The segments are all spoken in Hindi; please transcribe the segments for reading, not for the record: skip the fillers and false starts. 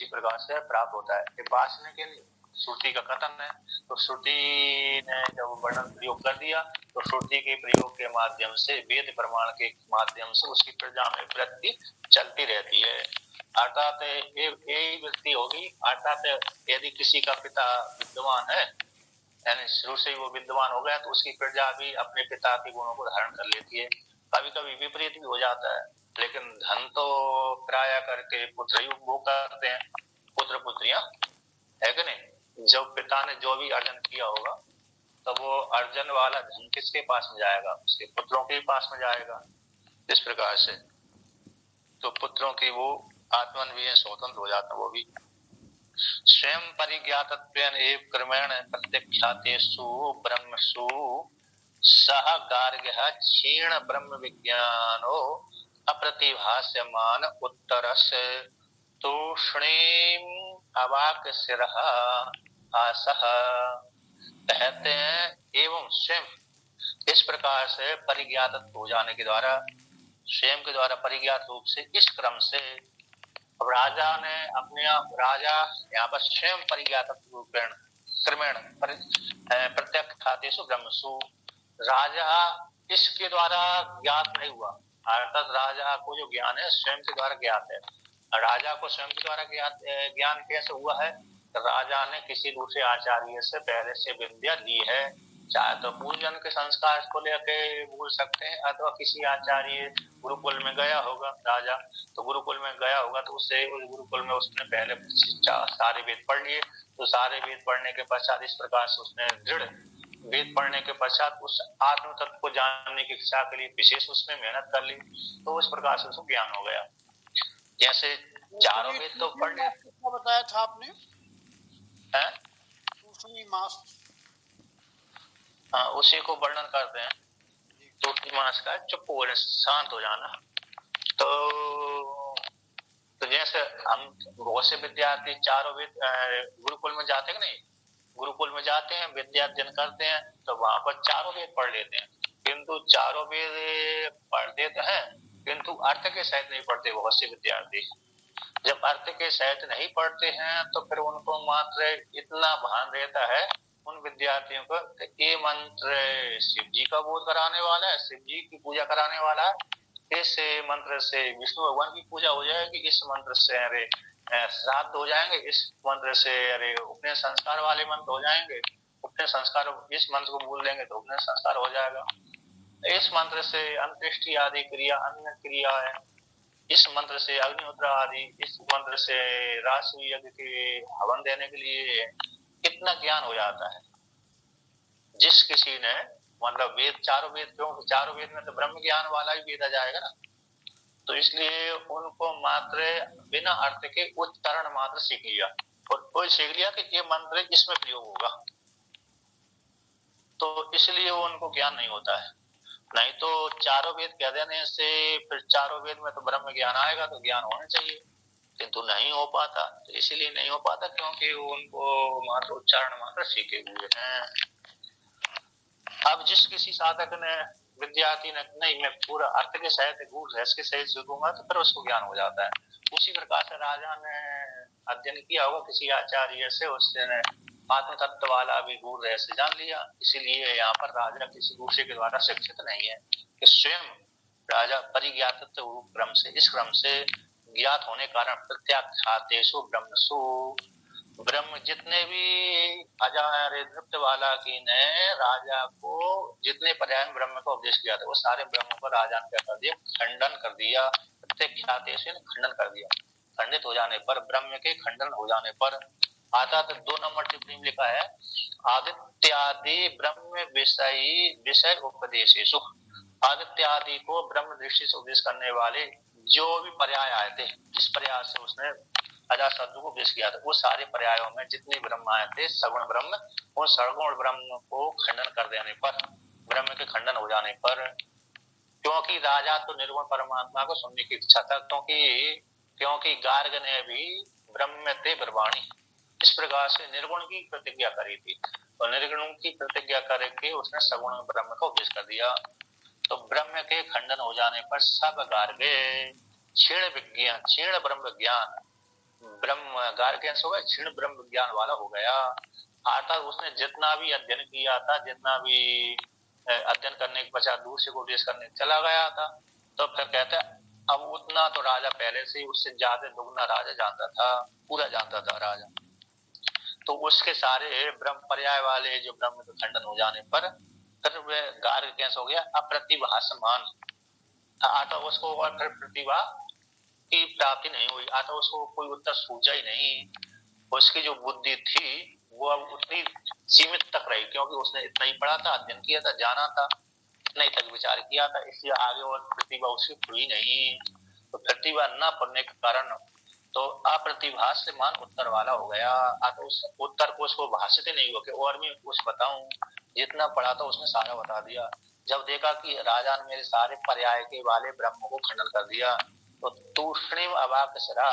इसी प्रकार से प्राप्त होता है। ये वासना के लिए श्रुति का कथन है। तो श्रुति ने जब वर्णन प्रयोग कर दिया तो श्रुति के प्रयोग के माध्यम से, वेद प्रमाण के माध्यम से उसकी प्रजा में वृत्ति चलती रहती है। अर्थात यही वृत्ति होगी। अर्थात यदि किसी का पिता विद्वान है, यानी शुरू से वो विद्वान हो गया, तो उसकी प्रजा भी अपने पिता के गुणों को धारण कर लेती है। कभी कभी विपरीत भी हो जाता है, लेकिन धन तो प्राय करके पुत्र ही उपभोग करते हैं, पुत्र पुत्रियां, है कि नहीं। जब पिता ने जो भी अर्जन किया होगा तब वो अर्जन वाला धन किसके पास में जाएगा? उसके पुत्रों के पास में जाएगा। इस प्रकार से तो पुत्रों की वो आत्मन भी है, स्वतंत्र हो जाता है वो भी। स्वयं परिज्ञातत्वेन एव क्रमेण प्रत्यक्षातेषु ब्रह्मसु सह गार्ग्यः क्षीण ब्रह्म विज्ञानो अप्रतिभास्यमान उत्तरस्य तूष्णीम अवाक सिरः आसः। कहते हैं एवं स्वयं इस प्रकार से परिज्ञात हो जाने के द्वारा, स्वयं के द्वारा परिज्ञात रूप से इस क्रम से राजा ने अपने राजा यहाँ पर स्वयं परिज्ञात रूपेण क्रमेण प्रत्यक्षातेषु ब्रह्मसु, राजा इसके द्वारा ज्ञात नहीं हुआ। अर्थात राजा को जो ज्ञान है स्वयं के द्वारा ज्ञात है। राजा को स्वयं के द्वारा ज्ञान कैसे हुआ है? राजा ने किसी दूसरे आचार्य से पहले से विद्या ली है। चाहे तो पूजन के संस्कार को लेके बोल सकते हैं, अथवा किसी आचार्य गुरुकुल में गया होगा राजा, तो गुरुकुल में गया होगा तो उससे उस गुरुकुल में उसने पहले शिक्षा सारे वेद पढ़ लिए। तो सारे वेद पढ़ने के पश्चात इस प्रकार से उसने दृढ़ वेद पढ़ने के पश्चात उस आत्म तत्व को जानने की इच्छा के लिए विशेष उसमें मेहनत कर ली, तो उस प्रकार से उसको ज्ञान हो गया। जैसे चारों वेद तो पढ़ लिए। बताया था आपने हाँ, उसी को वर्णन करते हैं। तूष्णी मास का चुप हो जाना, शांत हो जाना। तो जैसे हम बहुत से विद्यार्थी चारों वेद गुरुकुल में जाते हैं नहीं, गुरुकुल में जाते हैं, विद्या अध्ययन करते हैं, तो वहां पर चारों वेद पढ़ लेते हैं। किंतु चारों वेद पढ़ते तो हैं, किंतु अर्थ के सहित नहीं पढ़ते बहुत से विद्यार्थी। जब अर्थ के सहित नहीं पढ़ते हैं तो फिर उनको मात्र इतना भान रहता है उन विद्यार्थियों को, ये मंत्र शिव जी का बोध कराने वाला है, शिव जी की पूजा कराने वाला है, इस मंत्र से विष्णु भगवान की पूजा हो जाएगी, इस मंत्र से अरे श्राद्ध हो जाएंगे, इस मंत्र से अरे उपनयन संस्कार वाले मंत्र हो जाएंगे, उपनयन संस्कार, इस मंत्र को बोल देंगे तो उपनयन संस्कार हो जाएगा, इस मंत्र से अंत्येष्टि आदि क्रिया, अन्य क्रिया है, इस मंत्र से अग्निहोत्र आदि, इस मंत्र से राशि यज्ञ के हवन देने के लिए कितना ज्ञान हो जाता है। जिस किसी ने मतलब वेद, चारों वेद, क्योंकि चारों वेद में तो ब्रह्म ज्ञान वाला ही वेद आ जाएगा ना, तो इसलिए उनको मात्र बिना अर्थ के उच्चारण मात्र सीख लिया और कोई सीख लिया कि ये मंत्र इसमें प्रयोग होगा, तो इसलिए वो उनको ज्ञान नहीं होता है। नहीं तो चारों वेद कह देने से फिर चारों वेद में तो ब्रह्म ज्ञान आएगा, तो ज्ञान होना चाहिए, किंतु नहीं हो पाता। तो इसलिए नहीं हो पाता क्योंकि उनको मात्र उच्चारण मात्र सीखे हुए हैं। अब जिस किसी साधक ने, विद्यार्थी ने नहीं मैं पूरा अर्थ के सहित गूढ़ रहस्य के सहित सीखूंगा, तो फिर उसको ज्ञान हो जाता है। उसी प्रकार से राजा ने अध्ययन किया होगा किसी आचार्य से, उसने आत्म तत्व वाला भी गूढ़ रहस्य जान लिया। इसीलिए यहाँ पर राजा किसी दूसरे के द्वारा शिक्षित नहीं है, कि स्वयं राजा परिज्ञात ब्रह्म से, इस क्रम से ज्ञात होने कारण प्रत्याख्यातेषु ब्रह्मसु, ब्रह्म जितने भी अजारित वाला की ने राजा को जितने पर्याय ब्रह्म का उपदेश किया था, वो सारे ब्रह्म को राजा ने क्या कर दिया? खंडन कर दिया। प्रत्याख्यातेषु खंडन कर दिया। खंडित हो जाने पर, ब्रह्म के खंडन हो जाने पर आता तो 2 नंबर टिप्पणी में लिखा है, आदित्यादि ब्रह्म विषय उपदेशेषु, आदित्यादि को ब्रह्म दृष्टि से उपदेश करने वाले जो भी पर्याय आए थे, जिस पर्याय से उसने अजातशत्रु को उपदेश किया था, वो सारे पर्यायों में जितने ब्रह्म आए थे सगुण ब्रह्म, उन सगुण ब्रह्म को खंडन कर देने पर, ब्रह्म के खंडन हो जाने पर, क्योंकि राजा तो निर्गुण परमात्मा को सुनने की इच्छा था, क्योंकि गार्ग ने भी ब्रह्म ते ब्रवाणी इस प्रकार से निर्गुण की प्रतिज्ञा करी थी, और निर्गुण की प्रतिज्ञा करके उसने सगुण ब्रह्म का उपदेश कर दिया। तो ब्रह्म के खंडन हो जाने पर सब गार्गे क्षीण विज्ञान, क्षीण ब्रह्म ज्ञान, ब्रह्म गार्ग्यंश हो गया, क्षीण ब्रह्म विज्ञान वाला हो गया। अर्थात उसने जितना भी अध्ययन किया था, जितना भी अध्ययन करने के पश्चात दूसरे को उपदेश करने चला गया था, तो फिर कहते हैं अब उतना तो राजा पहले से उससे ज्यादा दुगना राजा जानता था, पूरा जानता था राजा। तो उसके सारे ब्रह्म पर्याय वाले जो ब्रह्म के खंडन हो जाने पर फिर वह गार्ग कैसे हो गया, अप्रतिभासमान। आता उसको और फिर प्रतिभा की प्राप्ति नहीं हुई, आता उसको कोई उत्तर सूझा ही नहीं। उसकी जो बुद्धि थी वो अब उतनी सीमित तक रही, क्योंकि उसने इतना ही पढ़ा था, अध्ययन किया था, जाना था, इतना ही तक विचार किया था, इसलिए आगे और प्रतिभा उसकी हुई नहीं। तो प्रतिभा न पढ़ने के कारण तो अप्रतिभास से मान उत्तर वाला हो गया। तो उस उत्तर को उसको भाषित ही नहीं हुआ कि और भी कुछ बताऊं, जितना पढ़ा था उसने सारा बता दिया। जब देखा कि राजा ने मेरे सारे पर्याय के वाले ब्रह्म को खंडन कर दिया, तो तूष्णीम अवाक सरा,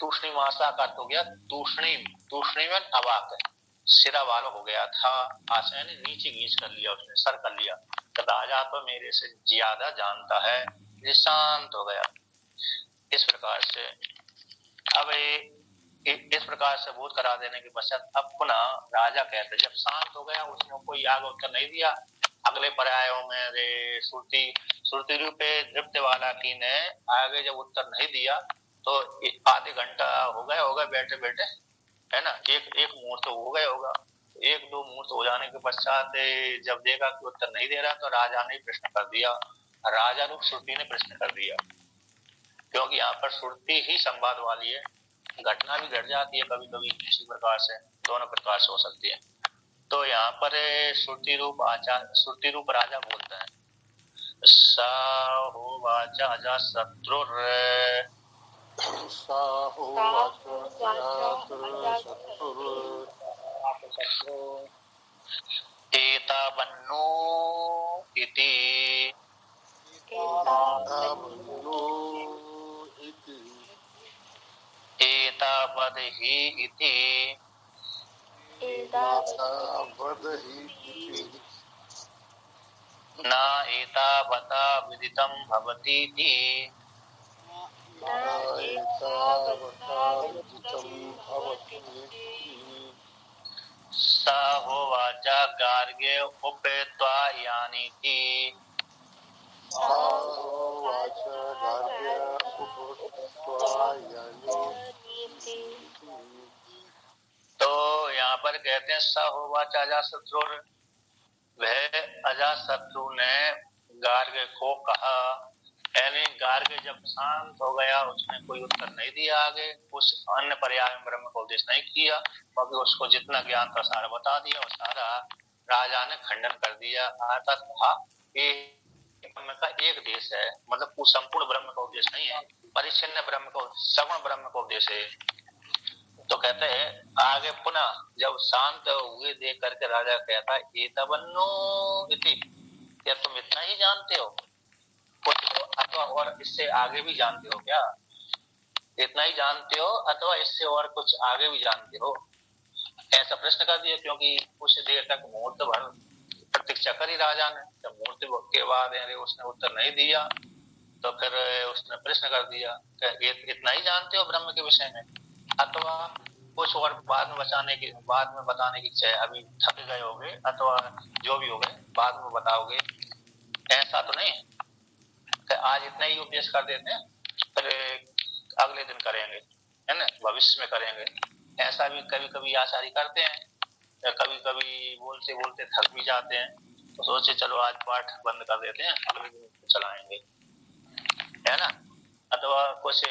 तूष्णीम आशा का हो गया तूष्णीम, तूष्णीम अवाक, सिरा वाला हो गया था। आशा ने नीचे गीच कर लिया, उसने सर कर लिया, तो राजा तो मेरे से ज्यादा जानता है, ये शांत हो गया। इस प्रकार से अब इस प्रकार से बोध करा देने के पश्चात अब पुनः राजा कहते जब शांत हो गया, उसने कोई आगे उत्तर नहीं दिया। अगले पर्यायों में रे श्रुति रूपे दृप्त वाला की ने आगे जब उत्तर नहीं दिया, तो आधे घंटा हो गया होगा बैठे बैठे, है ना, एक मुहूर्त तो हो गया होगा। एक दो मुहूर्त हो जाने के पश्चात जब देखा कि उत्तर नहीं दे रहा, तो राजा ने प्रश्न कर दिया, राजा रूप श्रुति ने प्रश्न कर दिया, क्योंकि यहाँ पर श्रुति ही संवाद वाली है। घटना भी घट जाती है कभी कभी इसी प्रकार से, दोनों प्रकार से हो सकती है। तो यहाँ पर श्रुति रूप राजा बोलते हैं, साहोवाच अजाशत्रुर एतावन्नो इति एतावदहि इति न एतावता विदितं भवतीति स होवाच गार्ग्य उपेत्वा यानीति। तो यहाँ पर कहते हैं स होवाच अजाशत्रु, वह अजाशत्रु ने गार्ग्य को कहा, यानी गार्ग्य जब शांत हो गया, उसने कोई उत्तर नहीं दिया, आगे उस अन्य पर्याय में ब्रह्म को उपदेश नहीं किया, क्योंकि उसको जितना ज्ञान था सारा बता दिया, और सारा राजा ने खंडन कर दिया। अर्थात था कि ब्रह्म का एक देश है, मतलब वो संपूर्ण ब्रह्म का उपदेश नहीं है, परिच्छिन्न ब्रह्म को, सगुण ब्रह्म का उपदेश है। तो कहते हैं आगे पुनः जब शांत हुए देख करके राजा कहता है एतवन्नो इति, क्या तुम इतना ही जानते हो अथवा और इससे आगे भी जानते हो क्या? इतना ही जानते हो अथवा इससे और कुछ आगे भी जानते हो? ऐसा प्रश्न कर दिया, क्योंकि कुछ देर तक मुहूर्त भर प्रतीक्षा करी राजा ने। जब मुहूर्त के बाद उसने उत्तर नहीं दिया, तो फिर उसने प्रश्न कर दिया इतना ही जानते हो ब्रह्म के विषय में, अथवा कुछ और बाद में बताने की इच्छा, अभी थक गए होगे अथवा जो भी हो गए बाद में बताओगे, ऐसा तो नहीं है। आज इतना ही उपदेश कर देते हैं, फिर अगले दिन करेंगे, है ना, भविष्य में करेंगे, ऐसा भी कभी कभी आचार्य करते हैं। कभी कभी बोलते बोलते थक भी जाते हैं, तो सोचे चलो आज पाठ बंद कर देते हैं, अगले दिन चलाएंगे, है ना। अथवा कुछ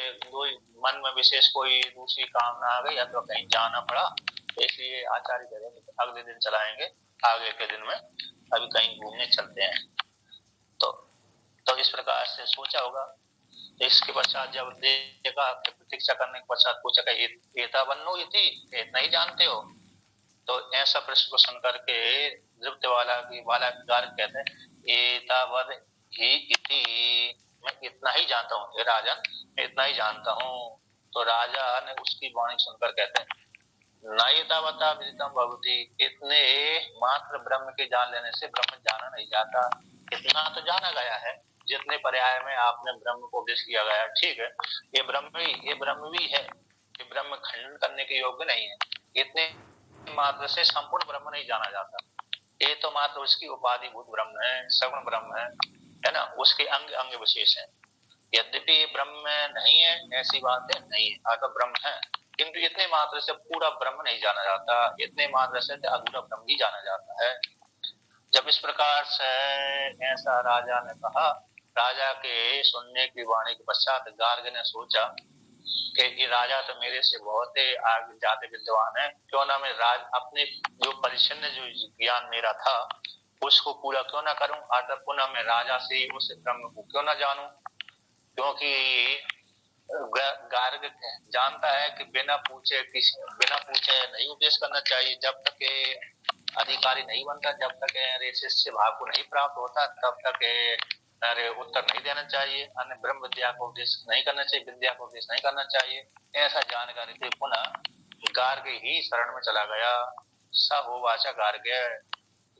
मन में विशेष कोई दूसरी कामना आ गई, अथवा कहीं जाना पड़ा, तो इसलिए आचार्य कह रहे हैं अगले दिन चलाएंगे, आगे के दिन में अभी कहीं घूमने चलते हैं। तो इस प्रकार से सोचा होगा। तो इसके पश्चात जब देखा, प्रतीक्षा करने के पश्चात पूछा एतावन्नो इति, इतना ही जानते हो? तो ऐसा प्रश्न को सुन करके दृप्त वाला गार्ग कहते हैं एतावद ही इति, मैं इतना ही जानता हूँ हे राजन, मैं इतना ही जानता हूँ। तो राजा ने उसकी वाणी सुनकर कहते हैं न एतावता विदितम भवति, इतने मात्र ब्रह्म के जान लेने से ब्रह्म जाना नहीं जाता। इतना तो जाना गया है, जितने पर्याय में आपने ब्रह्म को उपदेश किया गया, ठीक है, ये ब्रह्म भी है, ये ब्रह्म खंडन करने के योग्य नहीं है। इतने मात्र से संपूर्ण ब्रह्म नहीं जाना जाता, ये तो मात्र उसकी उपाधिभूत ब्रह्म है, सगुण ब्रह्म है ना, उसके अंग अंग विशेष है। यद्यपि ये ब्रह्म नहीं है ऐसी बात है नहीं है, अगर ब्रह्म है, किंतु इतने मात्र से पूरा ब्रह्म नहीं जाना जाता, इतने मात्र से अधूरा ब्रह्म ही जाना जाता है। जब इस प्रकार से ऐसा राजा ने कहा, राजा के सुनने की वाणी के पश्चात गार्ग ने सोचा कि ये राजा तो मेरे से बहुत आगे जाते विद्वान है, क्यों ना मैं अपने जो परिच्छिन्न जो ज्ञान मेरा था उसको पूरा क्यों ना करूं, अतः पुनः मैं राजा से ही उस ब्रह्म को क्यों ना जानूं। क्योंकि गार्ग जानता है कि बिना पूछे नहीं उपदेश करना चाहिए, जब तक अधिकारी नहीं बनता, जब तक शिष्य भाव को नहीं प्राप्त होता, तब तक उत्तर नहीं देना चाहिए, अन्य ब्रह्म विद्या को उपदेश नहीं करना चाहिए, विद्या को उपदेश नहीं करना चाहिए। ऐसा जानकारी से पुनः गार्ग ही शरण में चला गया। स होवाचा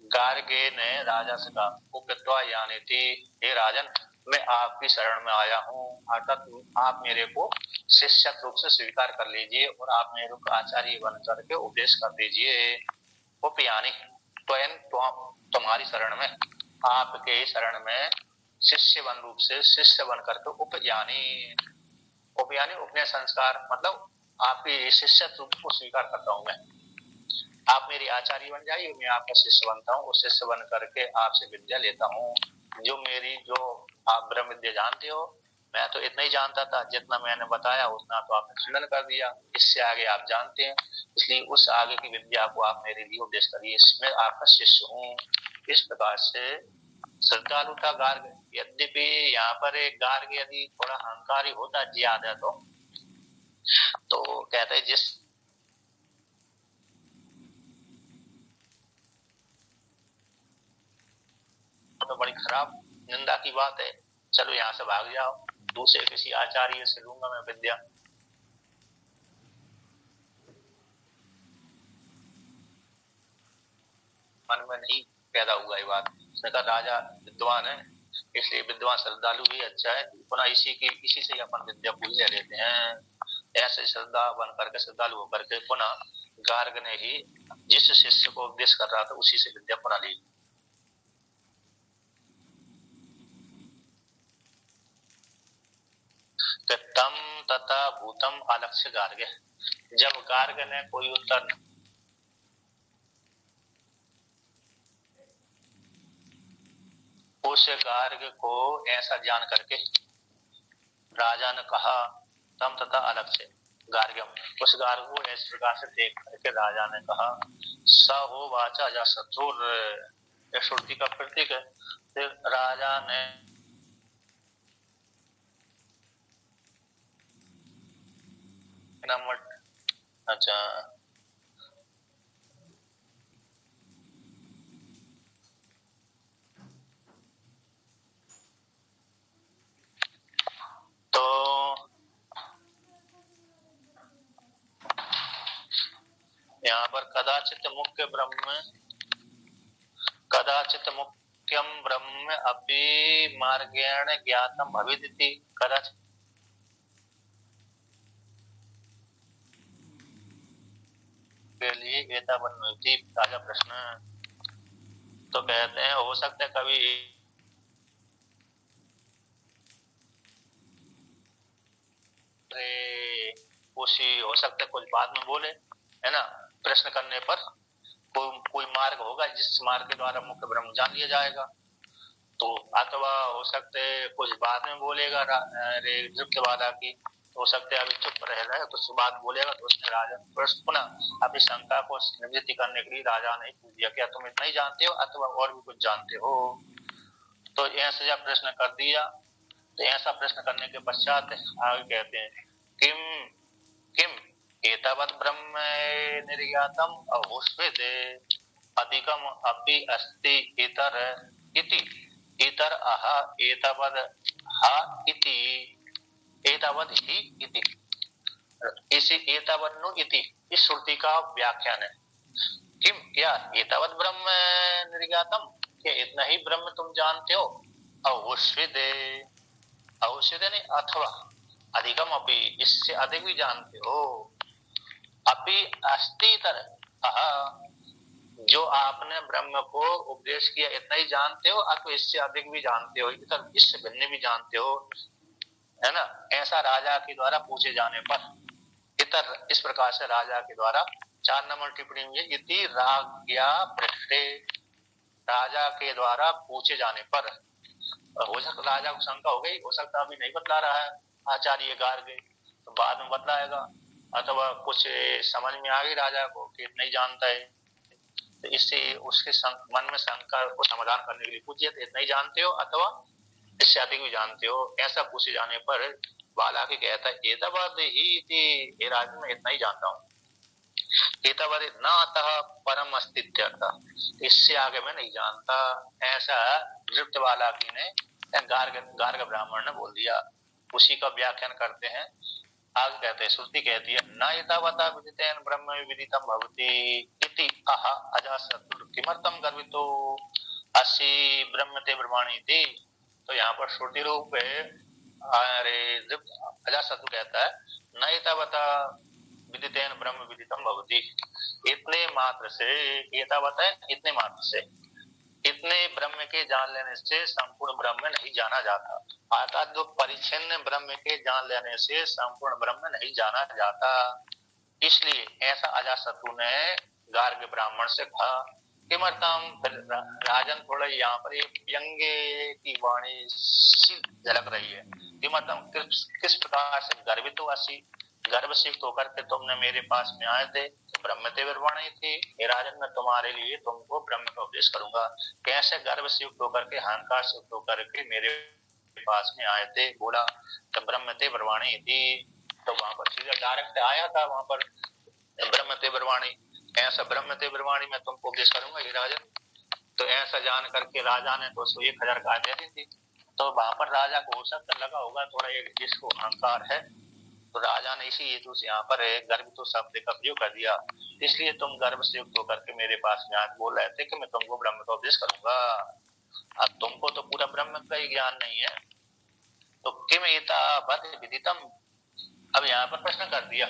गार्गे ने राजा से कहा, उपत्वा यानी थी, हे राजन, मैं आपकी शरण में आया हूँ, अर्थात आप मेरे को शिष्य रूप से स्वीकार कर लीजिए और आप मेरे को आचार्य बन करके उपदेश कर दीजिए। उपयानी स्वयं तुम्हारी शरण में, आपके शरण में शिष्य बन रूप से, शिष्य बन करके उपयानी उपनय संस्कार, मतलब आपकी शिष्य रूप को स्वीकार करता हूँ मैं, आप मेरी आचार्य बन जाइए, मैं आपका शिष्य बनता हूँ, उस शिष्य बन करके आपसे विद्या लेता हूँ। जो आप ब्रह्म विद्या जानते हो, मैं तो इतना ही जानता था, जितना मैंने बताया उतना तो आपने खंडन कर दिया, इससे आगे आप जानते हैं, इसलिए उस आगे की विद्या को आप मेरे लिए उपदेश करिए, मैं आपका शिष्य हूँ। इस प्रकार से श्रद्धालु था गार्ग। यद्यपि यहाँ पर एक गार्ग यदि थोड़ा अहंकारी होता ज्यादा तो कहते हैं जिस तो बड़ी खराब निंदा की बात है, चलो यहाँ से भाग जाओ, दूसरे किसी आचार्य से लूंगा मैं विद्या। मन में नहीं पैदा हुआ ये बात, उसने कहा राजा विद्वान है, इसलिए विद्वान श्रद्धालु भी अच्छा है, पुनः इसी से अपन विद्या पूरी ले लेते हैं। ऐसे श्रद्धा बन करके, श्रद्धालु होकर के पुनः गार्ग ने ही जिस शिष्य को उपदेश कर रहा था उसी से विद्या पुनः ली। तम तथा भूतम अलक्ष्य गार्ग, जब गार्ग ने कोई उत्तर उस गार्ग को ऐसा जान करके राजा ने कहा, तम तथा अलक्ष्य गार्ग्यम, उस गार्ग को इस प्रकार से देख करके राजा ने कहा, स हो वाचा या शत्रुर, श्रुति का प्रतीक है। तो राजा ने अच्छा तो यहाँ पर कदाचित मुख्य ब्रह्म, कदाचित मुख्यम ब्रह्म अपि मार्गेण ज्ञातम भविदिति, कदाचित के लिए एतावन्नोति ताजा प्रश्न। तो कहते हैं हो सकता है कभी उसी हो सकता है कुछ बाद में बोले, है ना, प्रश्न करने पर कोई मार्ग होगा जिस मार्ग के द्वारा मुख्य ब्रह्म जान लिया जाएगा, तो अथवा हो सकते कुछ बाद में बोलेगा वाला की, हो सकते अभी चुप रहेगा, कुछ बात बोलेगा, तो उसने राजा पुनः अपनी शंका को निवृत्ति करने के लिए राजा ने पूछ दिया, क्या तुम इतना ही जानते हो अथवा और भी कुछ जानते हो। तो ऐसा जब प्रश्न कर दिया, तो ऐसा प्रश्न करने के पश्चात आगे कहते हैं, किम किम एतावत् ब्रह्म निर्यातम अहोस्वित अधिकम अपि अस्ति इतर इति, इतर अहा एतावद् हा इति, एतावद् ही इति, इसी एतावन्नु इति इस श्रुति का व्याख्यान है। किम क्या एतावत् ब्रह्म निर्यातम, क्या इतना ही ब्रह्म तुम जानते हो, अवश्विदे, अवश्विदे नहीं अथवा अधिकम अपि, इससे अधिक भी जानते हो। अपि अस्ति तरह, जो आपने ब्रह्म को उपदेश किया इतना ही जानते हो अथवा इससे अधिक भी जानते हो, इतर इससे भिन्न भी जानते हो, है ना। ऐसा राजा के द्वारा पूछे जाने पर, इतर इस प्रकार से राजा के द्वारा 4 नंबर टिप्पणी में इति राज्ञा पृष्ठे, राजा के द्वारा पूछे जाने पर। हो सकता राजा को शंका हो गई, हो सकता अभी नहीं बतला रहा है आचार्य गार्ग, तो बाद में बतलाएगा, अथवा कुछ समझ में आ गई राजा को कि नहीं जानता है, तो इससे उसके मन में शंका को समाधान करने के लिए पूछिए तो इतना ही जानते हो अथवा इससे अधिक भी जानते हो। ऐसा पूछे जाने पर बाला के कहता है एतवद ही थी, हे राजन मैं इतना ही जानता हूँ। एतवद न अतः परम अस्तित्व, इससे आगे मैं नहीं जानता, ऐसा दृप्त बाला की ने गार्ग ब्राह्मण ने बोल दिया। उसी का व्याख्यान करते हैं, आगे कहते हैं, श्रुति कहती है न एतावता विदितेन ब्रह्म विदितम भवति इति अह अजासतुः किमर्थम गर्वितो असि ब्रह्मते ब्रह्माणि इति। तो यहाँ पर श्रुति रूप अजासतु कहता है न एतावता विदितेन ब्रह्म विदितम भवति, इतने मात्र से, एतावता है इतने मात्र से, इतने ब्रह्म के जान लेने से संपूर्ण ब्रह्म नहीं जाना जाता, अर्थात जो परिच्छिन्न ब्रह्म के जान लेने से संपूर्ण ब्रह्म नहीं जाना जाता। इसलिए ऐसा अजासतु ने गार्ग ब्राह्मण से कहा। किमर्थम, राजन थोड़ा यहाँ पर एक व्यंग्य की वाणी सी झलक रही है। किमर्थम, किस प्रकार से गर्वित हुआ सी, गर्व से होकर के तुमने मेरे पास में आए थे, ब्रह्मते ब्रह्मणी थी, हे राजन मैं तुम्हारे लिए तुमको ब्रह्म का उपदेश करूंगा। कैसे गर्व से युक्त होकर के, अहंकार से युक्त होकर के मेरे पास में आए थे, बोला तो ब्रह्मते ब्रह्मणी थी। तो वहां पर सीधा डायरेक्ट आया था वहां पर ब्रह्मते ब्रह्मणी, ऐसा ब्रह्मते ब्रह्मणी मैं तुमको उपदेश करूंगा हे राजन। तो ऐसा जान करके राजा ने तो उसको 1000 गाय दे दी थी। तो वहां पर राजा को हो सकता लगा होगा थोड़ा एक जिसको अहंकार है, तो राजा ने इसी हेतु से यहाँ पर गर्वित शब्द का प्रयोग कर दिया। इसलिए तुम गर्व से युक्त होकर के मेरे पास में आज बोल रहे थे कि मैं तुमको ब्रह्म का उपदेश करूंगा। अब तुमको तो पूरा ब्रह्म का ही ज्ञान नहीं है, तो किम एतावत् विदितम। अब यहाँ पर प्रश्न कर दिया,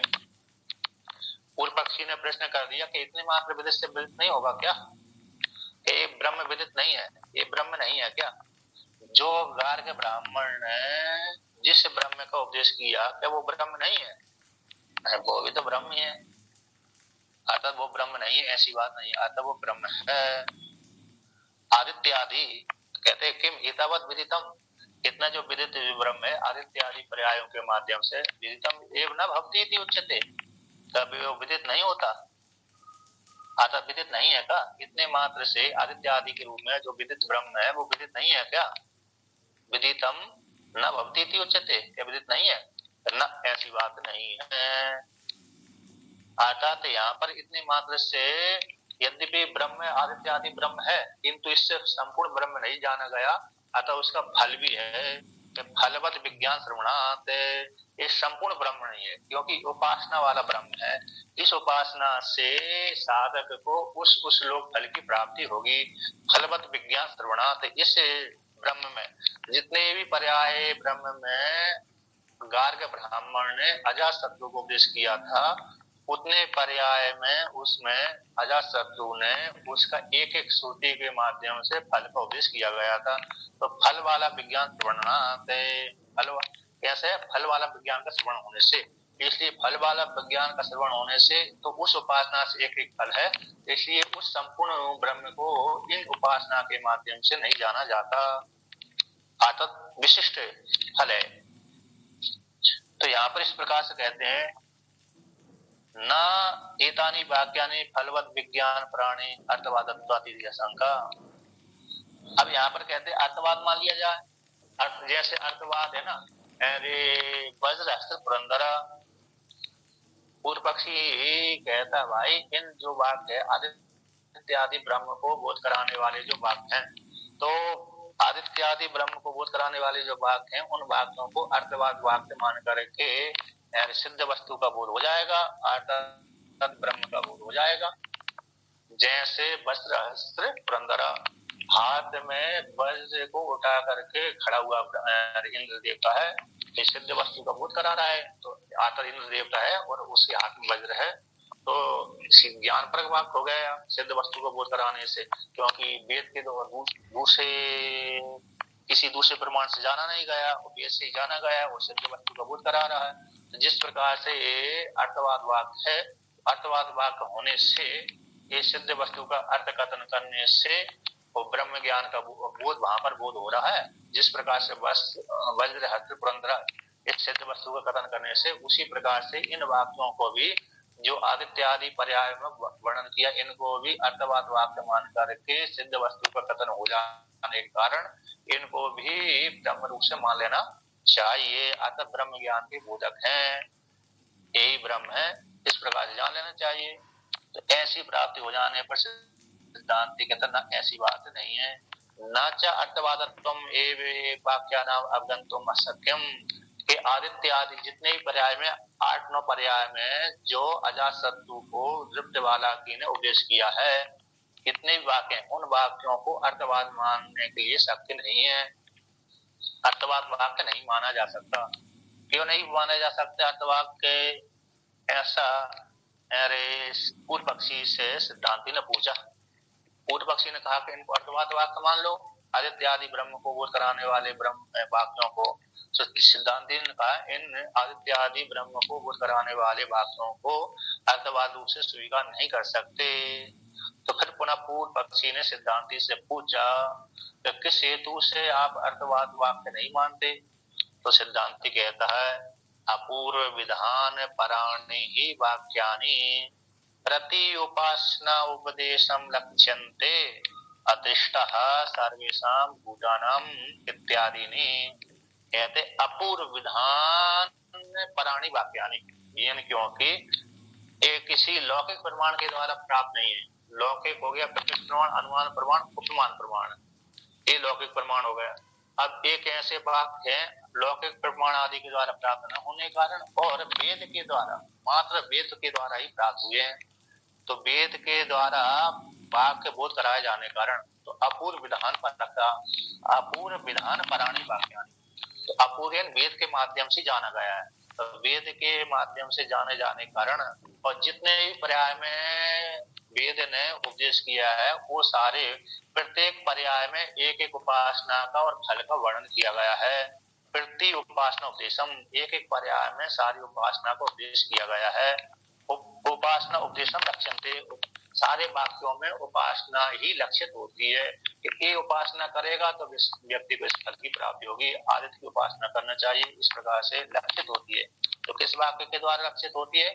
पूर्व पक्षी ने प्रश्न कर दिया कि इतने मात्र विदित से विदित नहीं होगा क्या, कि ये ब्रह्म विदित नहीं है, ये ब्रह्म नहीं है क्या। जो गार्ग ब्राह्मण ने जिस ब्रह्म का उपदेश किया क्या वो ब्रह्म नहीं है? वो भी तो ब्रह्म ही है, अर्थात वो ब्रह्म नहीं है ऐसी बात नहीं, अर्थात वो ब्रह्म है। आदित्य आदि कहते हैं किम एतावत् विदितम, इतना जो विदित ब्रह्म है आदित्य आदि पर्यायों के माध्यम से विदितम एव न भवति इति उच्यते, कभी वो विदित नहीं होता, अर्थात विदित नहीं है का। इतने मात्र से आदित्य आदि के रूप में जो विदित ब्रह्म है वो विदित नहीं है क्या? विदितम न भवति इति उच्यते, क्या विदित नहीं है? न, ऐसी बात नहीं है। अर्थात यहाँ पर इतने मात्र से यद्यपि ब्रह्म आदित्य आदि ब्रह्म है, किंतु इससे संपूर्ण ब्रह्म नहीं जाना गया, अतः उसका फल भी है कि फलवत विज्ञान श्रवणात्, ये संपूर्ण ब्रह्म नहीं है क्योंकि उपासना वाला ब्रह्म है। इस उपासना से साधक को उस लोक फल की प्राप्ति होगी। फलवत विज्ञान श्रवणात्, इस ब्रह्म में जितने भी पर्याय ब्रह्म में गार्ग ब्राह्मण ने अजातशत्रु को उपदेश किया था, उतने पर्याय में उसमें अजातशत्रु ने उसका एक एक श्रुति के माध्यम से फल का उपदेश किया गया था। तो फल वाला विज्ञान श्रवणात्, फल कैसे? फल वाला विज्ञान का श्रवण होने से, इसलिए फल वाला विज्ञान का श्रवण होने से तो उस उपासना से एक एक फल है, इसलिए उस संपूर्ण ब्रह्म को इन उपासना के माध्यम से नहीं जाना जाता, अर्थात विशिष्ट फल है। तो यहाँ पर इस प्रकार से कहते हैं न एतानि वाक्यानि फलवत विज्ञान प्राणी अर्थवादत्वादिति आशंका। अब यहाँ पर कहते हैं अर्थवाद मान लिया जाए, अर्थ जैसे अर्थवाद है ना, अरे वज्र अस्त्र पुरंदरा, पूर्व पक्षी कहता भाई इन जो वाक्य है आदित्य आदि ब्रह्म को बोध कराने वाले जो वाक्य हैं, तो आदित्य आदि ब्रह्म को बोध कराने वाले जो वाक्य हैं उन वाक्यों को अर्थवाद वाक्य मान करके सिद्ध वस्तु का बोध हो जाएगा, अर्थात ब्रह्म का बोध हो जाएगा। जैसे वस्त्र अस्त्र पुरंदरा, हाथ में वज्र को उठा करके खड़ा हुआ इंद्र देवता है, ये सिद्ध वस्तु का बोध करा रहा है। तो आतर इंद्र देवता है और उसके हाथ में वज्र है, तो ज्ञान परक वाक्य हो गया सिद्ध वस्तु को बोध कराने से, क्योंकि वेद के दूसरे किसी दूसरे प्रमाण से जाना नहीं गया, वेद से ही जाना गया और सिद्ध वस्तु का बोध करा रहा है। तो जिस प्रकार से ये अर्थवाद वाक्य है, अर्थवाद वाक्य होने से ये सिद्ध वस्तु का अर्थ कथन करने से वो ब्रह्म ज्ञान का बोध वहां पर बोध हो रहा है। जिस प्रकार से वज्र हस्त पुरंदर इस सिद्ध वस्तु का कथन करने से, उसी प्रकार से इन वाक्यों को भी जो आदित्य आदि पर्याय में वर्णन किया, इनको भी अर्थवाद वाक्य मान करके सिद्ध वस्तु का कथन हो जाने के कारण इनको भी ब्रह्म रूप से मान लेना चाहिए। अतः ब्रह्म ज्ञान के बोधक हैं, यही ब्रह्म है, इस प्रकार से जान लेना चाहिए। तो ऐसी प्राप्ति हो जाने पर सिद्धांति कहता ना ऐसी बात नहीं है। न च अर्थवादत्वम एवं वाक्यानाम अवगंतुम असत्यम, के आदित्य आदि जितने भी पर्याय में 8-9 पर्याय में जो अजातशत्रु को दृप्तवाला की ने उपदेश किया है, कितने भी वाक्य हैं, उन वाक्यों को अर्थवाद मानने के लिए शक्ति नहीं है। अर्थवाद वाक्य नहीं माना जा सकता। क्यों नहीं माना जा सकता अर्थवाक्य? ऐसा अरे पूर्व पक्षी से सिद्धांति ने पूछा, पूर्व पक्षी ने कहा कि इनको अर्थवाद वाक्य मान लो, आदित्य आदि ब्रह्म को बोध कराने वाले ब्रह्म वाक्यों को। तो सिद्धांति ने कहा इन आदित्य आदि ब्रह्म को बोध कराने वाले वाक्यों को अर्थवाद रूप से स्वीकार नहीं कर सकते। तो फिर पुनः पूर्व पक्षी ने सिद्धांति से पूछा कि किस हेतु से आप अर्थवाद वाक्य नहीं मानते? तो सिद्धांति कहता है अपूर्व विधान पराणि ही वाक्यानि प्रति उपासना उपदेशम लक्ष्यन्ते अतिष्ठः सर्वेषां भूतानां इत्यादि। कहते अपूर्व विधान पराणि वाक्यानि, यानी क्योंकि ये किसी लौकिक प्रमाण के द्वारा प्राप्त नहीं है। लौकिक हो गया प्रत्यक्ष प्रमाण, अनुमान प्रमाण, उपमान प्रमाण, ये लौकिक प्रमाण हो गया। अब एक ऐसे वाक्य है लौकिक प्रमाण आदि के द्वारा प्राप्त न होने के कारण और वेद के द्वारा, मात्र वेद के द्वारा ही प्राप्त हुए हैं। तो वेद के द्वारा वाक्य बोध कराए जाने कारण तो अपूर्व विधान पर अपूर्व विधान पराणी वाक्यानि, तो अपूर्व वेद के माध्यम से जाना गया है। तो वेद के माध्यम से जाने जाने कारण और जितने भी पर्याय में वेद ने उपदेश किया है वो सारे प्रत्येक पर्याय में एक एक उपासना का और फल का वर्णन किया गया है। प्रति उपासना उपदेशम, एक एक पर्याय में सारी उपासना को उपदेश किया गया है। उपासना उपदेशम लक्ष्यन्ते, सारे वाक्यों में उपासना ही लक्षित होती है कि ये उपासना करेगा तो व्यक्ति को इस फल की प्राप्ति होगी, आदित्य की उपासना करना चाहिए, इस प्रकार से लक्षित होती है। तो किस वाक्य के द्वारा लक्षित होती है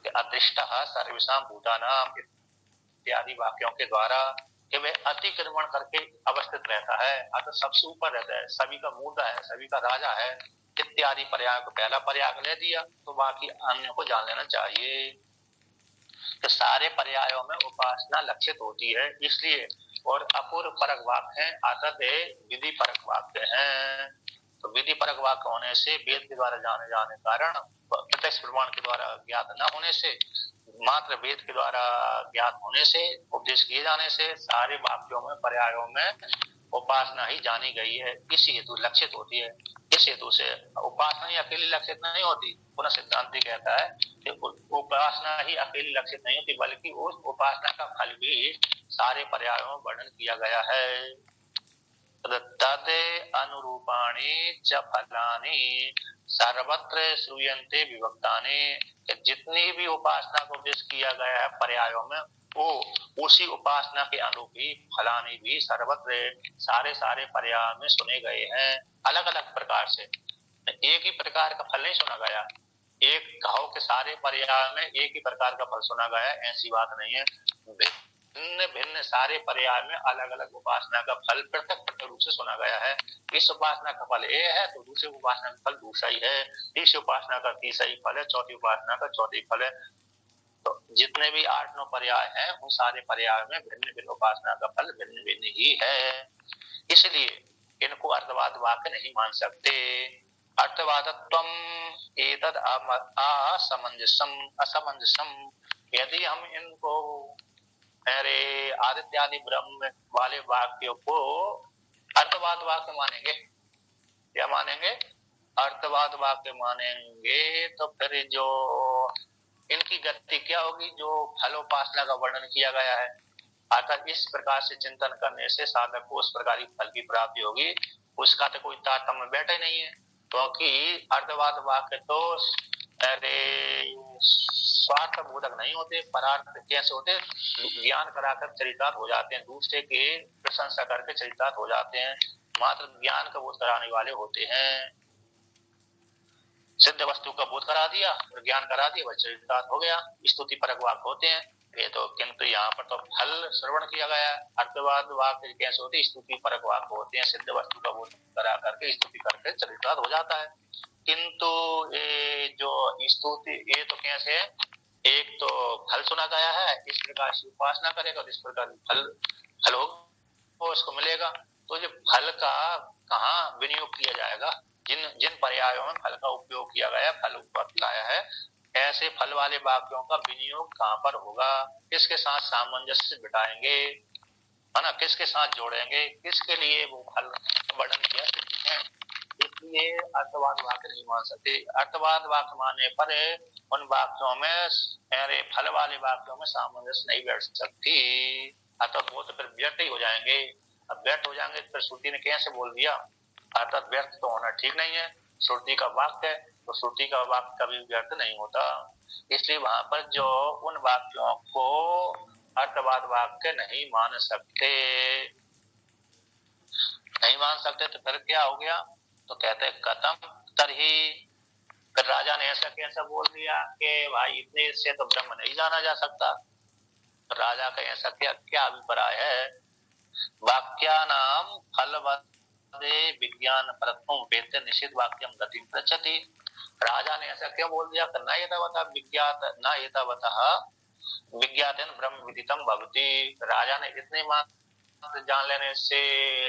कि अतिष्ठः सर्वेषां भूतानां इत्यादि वाक्यों के द्वारा, कि वह अतिक्रमण करके अवस्थित रहता है, अतः सबसे ऊपर रहता है, सभी का मूर्धा है, सभी का राजा है, इत्यादि पर्याय को पहला पर्याय ले दिया, तो बाकी अन्य को जान लेना चाहिए। तो सारे पर्यायों में उपासना लक्षित होती है इसलिए, और अपूर्व परक वाक्य है, आतत विधि परक वाक्य है। तो विधि परक वाक्य होने से वेद के द्वारा जाने जाने कारण, प्रत्यक्ष प्रमाण के द्वारा ज्ञात न होने से, मात्र वेद के द्वारा ज्ञात होने से, उपदेश किए जाने से सारे वाक्यों में पर्यायों में उपासना ही जानी गई है, इसी हेतु लक्षित होती है। इस हेतु से उपासना ही अकेली लक्षित नहीं होती। पुनः सिद्धांति कहता है कि उपासना ही अकेली लक्षित नहीं होती, बल्कि उस उपासना का फल भी सारे पर्यायों में वर्णन किया गया है। तद अनुरूपाणि च फलानि सर्वत्र श्रूयन्ते विभक्तानि, जितनी भी उपासना को उपदेश किया गया है पर्यायों में, वो उसी उपासना के अनुरूप ही फलानि भी सर्वत्र सारे सारे पर्याय में सुने गए हैं, अलग अलग प्रकार से। एक ही प्रकार का फल नहीं सुना गया, एक कहो के सारे पर्याय में एक ही प्रकार का फल सुना गया, ऐसी बात नहीं है। भिन्न भिन्न सारे पर्याय में अलग अलग उपासना का फल पृथक पृथक रूप से सुना गया है। इस उपासना का फल ये है तो दूसरी उपासना का फल दूसरा ही है, तीसरी उपासना का तीसरा ही फल है, चौथी उपासना का चौथी फल है। तो जितने भी 8-9 पर्याय हैं उन सारे पर्याय में भिन्न भिन्न उपासना का फल भिन्न भिन्न ही है, इसलिए इनको अर्थवाद वाक्य नहीं मान सकते। अर्थवादत्वम एतद असमंजसम, यदि हम इनको अरे आदित्य आदि ब्रह्म वाले वाक्यों को अर्थवाद वाक्य मानेंगे। क्या मानेंगे? अर्थवाद वाक्य मानेंगे। तो फिर जो इनकी गति क्या होगी? जो फलोपासना का वर्णन किया गया है, अर्थात इस प्रकार से चिंतन करने से साधक को उस प्रकार की फल की प्राप्ति होगी, उसका तो कोई तारतम्य बैठा ही नहीं है। क्योंकि अर्थवाद वाक्य तो अरे स्वार्थ बोधक नहीं होते, परार्थ कैसे होते? ज्ञान कराकर चरितार्थ हो जाते हैं, दूसरे की प्रशंसा करके चरितार्थ हो जाते हैं, मात्र ज्ञान का बोध कराने वाले होते हैं। सिद्ध वस्तु का बोध करा दिया और ज्ञान करा दिया, वह चरितार्थ हो गया। स्तुति परक वाक्य होते हैं ये तो, किंतु यहाँ पर तो फल श्रवण किया गया। अर्थवाद वाक्य कैसे होते? स्तुति परक वाक्य होते हैं, सिद्ध वस्तु का बोध करा करके स्तुति करके चरितार्थ हो जाता है। किंतु ये जो स्तुति, ये तो कैसे है? एक तो फल सुना गया है, इस प्रकार से उपासना करेगा तो इस प्रकार फल हो उसको मिलेगा। तो जो फल का कहाँ विनियोग किया जाएगा? जिन जिन पर्यायों में फल का उपयोग किया गया, फल बतलाया है, ऐसे फल वाले वाक्यों का विनियोग कहाँ पर होगा? किसके साथ सामंजस्य बिठाएंगे, है ना? किसके साथ जोड़ेंगे? किसके लिए वो फल वर्णन किया है? इसलिए अर्थवाद वाक्य नहीं मान सकते। अर्थवाद वाक्य मानने पर उन वाक्यों में, अरे फल वाले वाक्यों में सामंजस्य नहीं बैठ सकती, अर्थात वो तो फिर व्यर्थ ही हो जाएंगे। अब व्यर्थ हो जाएंगे फिर श्रुति ने कैसे बोल दिया? अर्थात व्यर्थ तो होना ठीक नहीं है। श्रुति का वाक्य है तो श्रुति का वाक्य कभी व्यर्थ नहीं होता। इसलिए वहां पर जो उन वाक्यों को अर्थवाद वाक्य नहीं मान सकते, नहीं मान सकते, तो फिर क्या हो गया? तो कहते कथम तरही, फिर राजा ने ऐसा कैसा बोल दिया कि भाई इतने से तो ब्रह्म नहीं जाना जा सकता। तो राजा का ऐसा क्या क्या अभिप्राय है? वाक्यानाम फलवदे विज्ञान परत्वम वेत्य निषिद्ध वाक्यम गतिम पृच्छति। राजा ने ऐसा क्यों बोल दिया? न एतावता विज्ञात न एतावतः विज्ञातेन ब्रह्म विदितम भवति। राजा ने इतने मात्र जान लेने से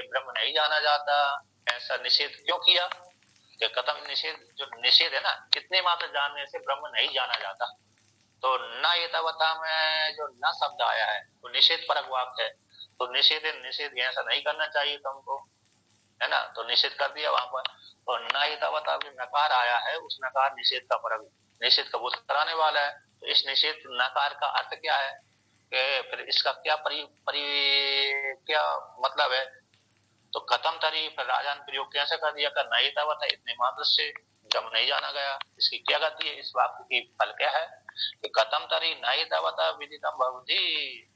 ब्रह्म नहीं जाना जाता, ऐसा निषेध क्यों किया? कि कथम निषेध, जो निषेध है ना, इतने मात्र जानने से ब्रह्म नहीं जाना जाता। तो न एतावता में जो न शब्द आया है वो निषेध परक वाक्य है। तो निषेध ऐसा नहीं करना चाहिए तुमको, है ना? तो निषेध कर दिया वहां पर। तो न एतावता में नकार आया है, उस नकार निषेध का परक, निषेध का बोध कराने वाला है। तो इस निषेध नकार का अर्थ क्या है? फिर इसका क्या क्या मतलब है? तो कथम तरी, फिर राजा ने प्रयोग कैसे कर दिया? कर नहीं था, इतने मात्र से जब नहीं जाना गया, इसकी क्या गति है? इस वाक्य की फल क्या है? कि कथम तरी नहीं था विदितम भवति,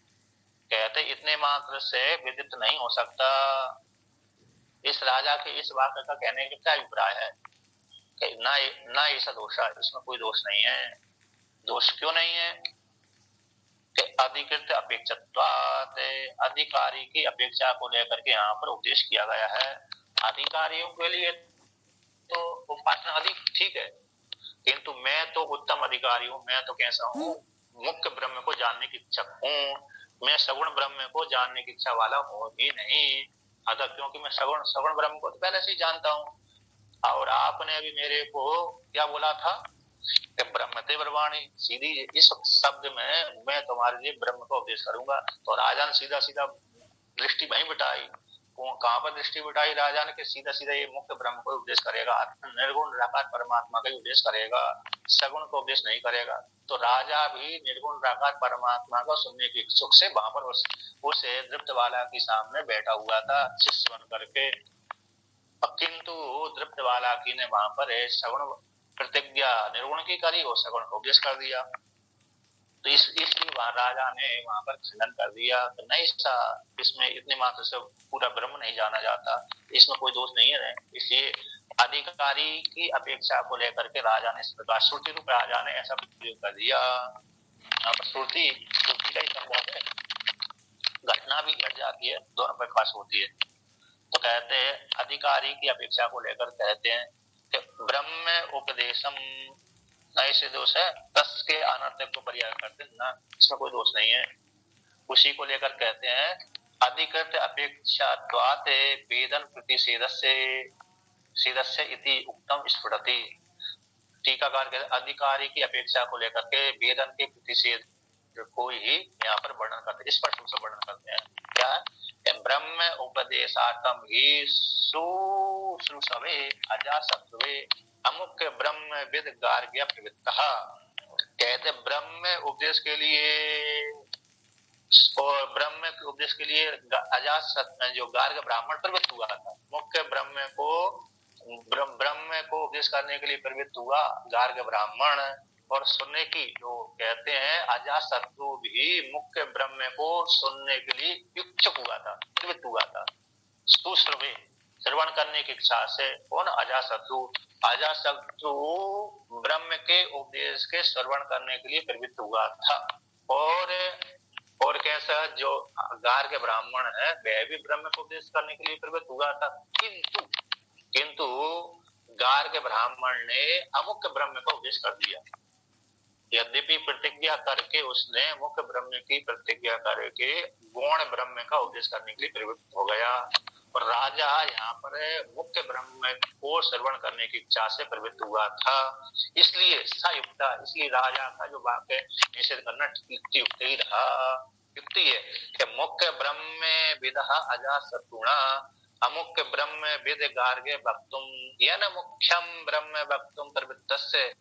कहते इतने मात्र से विदित नहीं हो सकता। इस राजा के इस वाक्य का कहने का क्या अभिप्राय है? कि ना ऐसा दोष है, इसमें कोई दोष नहीं है। दोष क्यों नहीं है? अधिकृत अपेक्षात्वात्, अधिकारी की अपेक्षा को लेकर के यहाँ पर उपदेश किया गया है। अधिकारियों के लिए तो उपासना अधिक ठीक है, किंतु मैं तो उत्तम अधिकारी हूँ। मैं तो कैसा हूँ? मुख्य ब्रह्म को जानने की इच्छा हूँ, मैं सगुण ब्रह्म को जानने की इच्छा वाला हूँ ही नहीं। अतः क्योंकि मैं सगुण ब्रह्म को तो पहले से ही जानता हूँ। और आपने अभी मेरे को क्या बोला था? ब्रह्मते ब्रह्माणी, सीधी इस शब्द में मैं तुम्हारे लिए ब्रह्म का उपदेश करूंगा। तो राजा ने सीधा सीधा दृष्टि वहीं बिठाई। कहाँ पर दृष्टि बिठाई राजा ने? कि सीधा सीधा ये मुख्य ब्रह्म को उपदेश करेगा, निर्गुण निराकार परमात्मा का उपदेश करेगा, सगुण को उपदेश नहीं करेगा। तो राजा भी निर्गुण निराकार परमात्मा को सुनने की इच्छुक से वहां पर उस दृप्त वाला के सामने बैठा हुआ था शिष्य बन करके। किंतु दृप्त वाला की ने वहां पर सगुण प्रतिज्ञा निर्गुण की करी और सगुण को उपदेश कर दिया। तो इसलिए वहां राजा ने वहां पर खंडन कर दिया। तो नहीं सा, इसमें इतने मात्र से पूरा ब्रह्म नहीं जाना जाता, इसमें कोई दोष नहीं है। इसलिए अधिकारी की अपेक्षा को लेकर के राजा ने इस प्रकार श्रुति रूप राजा ने ऐसा प्रयोग कर दिया। श्रुति का ही संभव है, घटना भी घट जाती है, दोनों प्रकाश होती है। तो कहते हैं अधिकारी की अपेक्षा को लेकर कहते हैं कि ब्रह्म उपदेशम, ऐसे दोष है तस् के अनर्थक को पर्याय करते हैं ना, इसमें कोई दोष नहीं है। उसी को लेकर कहते हैं अधिकृत अपेक्षात्वात् वेदन प्रतिषेधस्य इति उक्तम स्फुटति। टीकाकार कहते अधिकारी की अपेक्षा को लेकर के वेदन के प्रतिषेध को ही यहाँ पर वर्णन करते हैं, स्पष्ट रूप से वर्णन करते हैं। क्या ब्रह्म उपदेशार्थम ही शुश्रूषवे अजाशत्रुवे अमुक ब्रह्म विद गार्ग्य प्रवृत्तः। कहते ब्रह्म उपदेश के लिए और ब्रह्म के उपदेश के लिए अजात जो गार्ग ब्राह्मण प्रवृत्त हुआ था, मुख्य ब्रह्म को उपदेश करने के लिए प्रवृत्त हुआ गार्ग ब्राह्मण, और सुनने की जो कहते हैं अजातशत्रु भी मुख्य ब्रह्म को सुनने के लिए इच्छुक हुआ था, प्रवृत्त हुआ था। सुश्रवे श्रवण करने की इच्छा से कौन? अजातशत्रु। अजातशत्रु ब्रह्म के उपदेश के श्रवण करने के लिए प्रवृत्त हुआ था। और कैसा जो गार्ग ब्राह्मण है वह भी ब्रह्म को उपदेश करने के लिए प्रवृत्त हुआ था, किंतु गार्ग ब्राह्मण ने अमुक ब्रह्म को उपदेश कर दिया। यद्यपि प्रतिज्ञा करके उसने मुख्य ब्रह्म की प्रतिज्ञा करके गौण ब्रह्म का उपदेश करने के लिए प्रवृत्त हो गया, और राजा यहाँ पर मुख्य ब्रह्म को श्रवण करने की इच्छा से प्रवृत्त हुआ था। इसलिए सयुक्ता, इसलिए राजा का जो वाक्य निषेध करना युक्त ही रहा। युक्ति है कि मुख्य ब्रह्म विदः अजातशत्रुणा अमुख्य ब्रह्म विद गार्गे वक्तुम येन मुख्यम ब्रह्म वक्तुम प्रवृत्तस्य